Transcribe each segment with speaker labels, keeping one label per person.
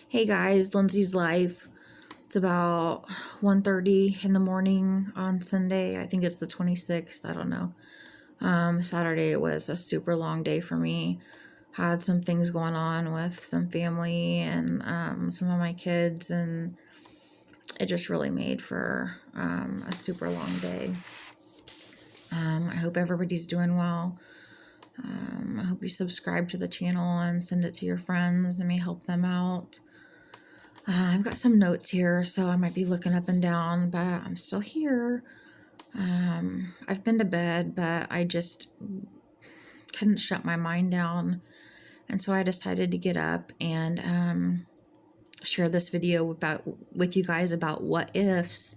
Speaker 1: Hey guys, Lindsay's Life. It's about 1:30 in the morning on Sunday. I think it's the 26th. I don't know. Saturday was a super long day for me. Had some things going on with some family and some of my kids, and it just really made for a super long day. I hope everybody's doing well. I hope you subscribe to the channel and send it to your friends. It may help them out. I've got some notes here, so I might be looking up and down, but I'm still here. I've been to bed, but I just couldn't shut my mind down. And so I decided to get up and share this video with you guys about what ifs.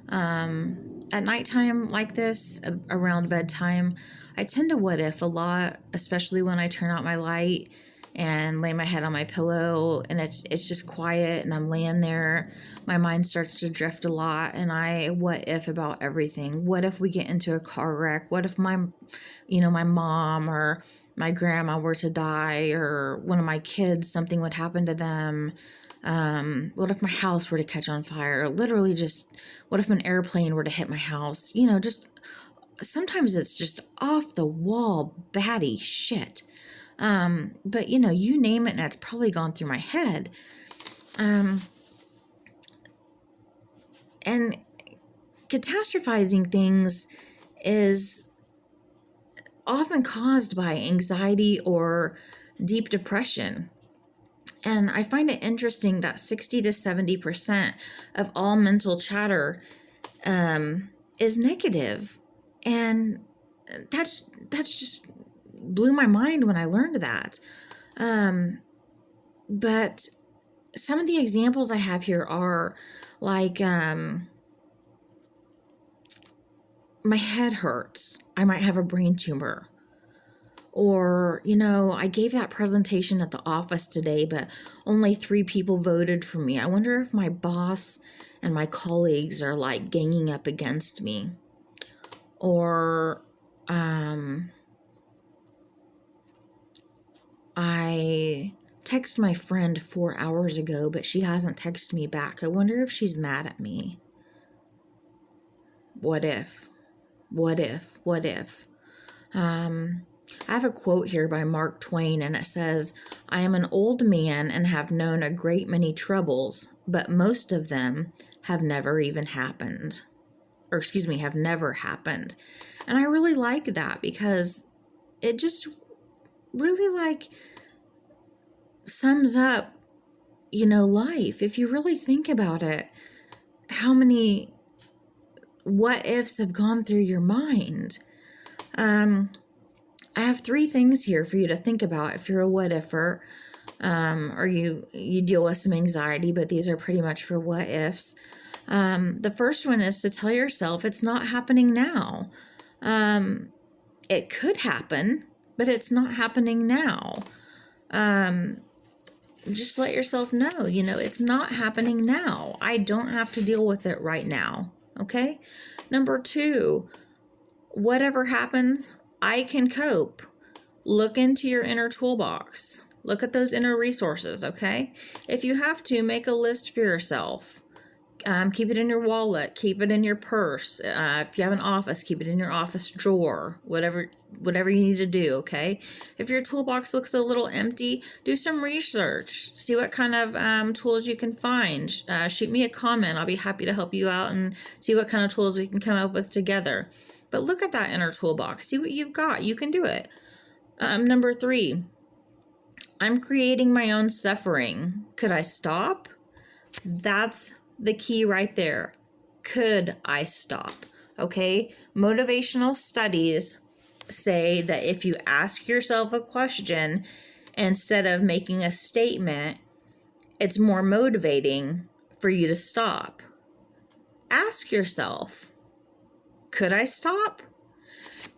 Speaker 1: At nighttime like this, around bedtime, I tend to what if a lot, especially when I turn out my light and lay my head on my pillow and it's just quiet and I'm laying there. My mind starts to drift a lot and I what if about everything. What if we get into a car wreck? What if my mom or my grandma were to die, or one of my kids, something would happen to them? What if my house were to catch on fire? Literally just, what if an airplane were to hit my house? Just sometimes it's just off the wall, batty shit. But you name it and that's probably gone through my head. And catastrophizing things is often caused by anxiety or deep depression. And I find it interesting that 60 to 70% of all mental chatter is negative. And that's just blew my mind when I learned that. But some of the examples I have here are like, my head hurts. I might have a brain tumor. Or, I gave that presentation at the office today, but only 3 people voted for me. I wonder if my boss and my colleagues are like ganging up against me. Or, I texted my friend 4 hours ago, but she hasn't texted me back. I wonder if she's mad at me. What if? What if? What if? I have a quote here by Mark Twain, and it says, "I am an old man and have known a great many troubles, but most of them have never even happened." Or have never happened. And I really like that because it just really sums up, life. If you really think about it, how many what ifs have gone through your mind? I have 3 things here for you to think about if you're a what ifer, or you deal with some anxiety, but these are pretty much for what ifs. The first one is to tell yourself it's not happening now. It could happen, but it's not happening now. Just let yourself know, it's not happening now. I don't have to deal with it right now. Okay? Number 2, whatever happens, I can cope. Look into your inner toolbox. Look at those inner resources, okay? If you have to, make a list for yourself. Keep it in your wallet. Keep it in your purse. If you have an office, keep it in your office drawer. Whatever you need to do, okay? If your toolbox looks a little empty, do some research. See what kind of tools you can find. Shoot me a comment. I'll be happy to help you out and see what kind of tools we can come up with together. But look at that inner toolbox. See what you've got. You can do it. Number 3, I'm creating my own suffering. Could I stop? That's the key right there. Could I stop? Okay? Motivational studies say that if you ask yourself a question instead of making a statement, it's more motivating for you to stop. Ask yourself, could I stop?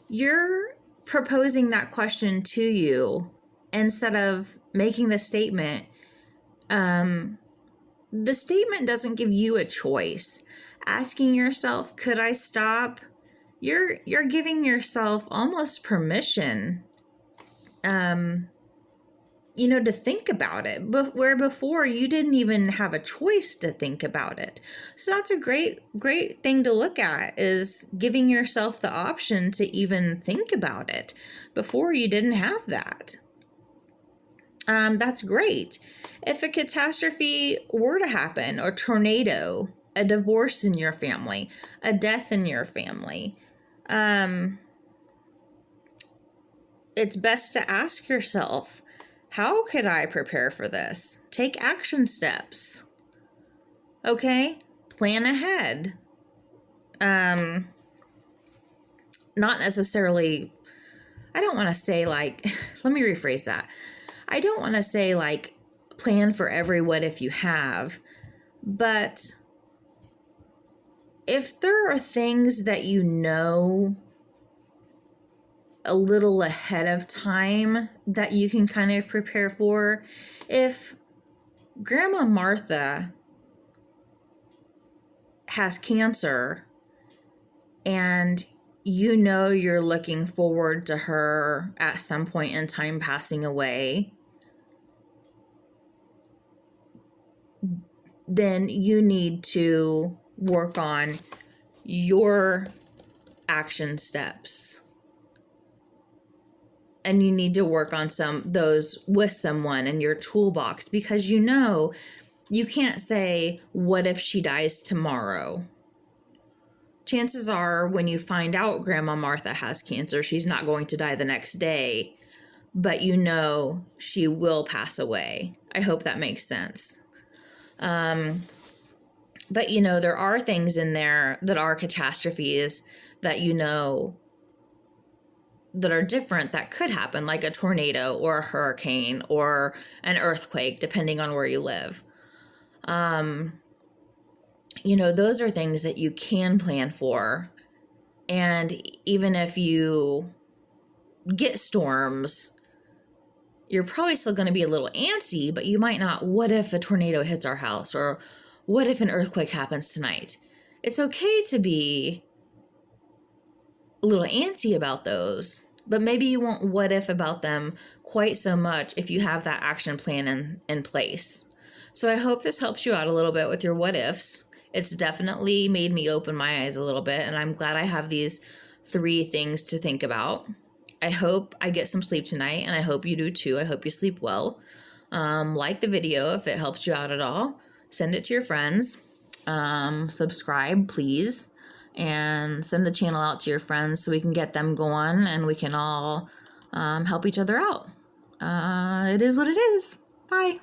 Speaker 1: You're proposing that question to you instead of making the statement. The statement doesn't give you a choice. Asking yourself, could I stop? You're giving yourself almost permission to think about it, but where before you didn't even have a choice to think about it. So that's a great thing to look at, is giving yourself the option to even think about it. Before, you didn't have that. That's great. If a catastrophe were to happen, a tornado, a divorce in your family, a death in your family, it's best to ask yourself, how could I prepare for this? Take action steps. Okay? Plan ahead. Not necessarily, I don't want to say like, let me rephrase that. I don't want to say like plan for every what if you have, but if there are things that you know a little ahead of time that you can kind of prepare for. If Grandma Martha has cancer and you're looking forward to her at some point in time passing away, then you need to work on your action steps. And you need to work on those with someone in your toolbox, because you can't say, what if she dies tomorrow? Chances are when you find out Grandma Martha has cancer, she's not going to die the next day, but she will pass away. I hope that makes sense. But there are things in there that are catastrophes that that are different that could happen, like a tornado or a hurricane or an earthquake, depending on where you live. Those are things that you can plan for. And even if you get storms, you're probably still going to be a little antsy, but you might not, what if a tornado hits our house? Or what if an earthquake happens tonight? It's okay to be a little antsy about those, but maybe you won't what if about them quite so much if you have that action plan in place. So I hope this helps you out a little bit with your what ifs. It's definitely made me open my eyes a little bit, and I'm glad I have these 3 things to think about. I hope I get some sleep tonight, and I hope you do too. I hope you sleep well. Like the video if it helps you out at all. Send it to your friends. Subscribe, please. And send the channel out to your friends so we can get them going and we can all help each other out. It is what it is. Bye.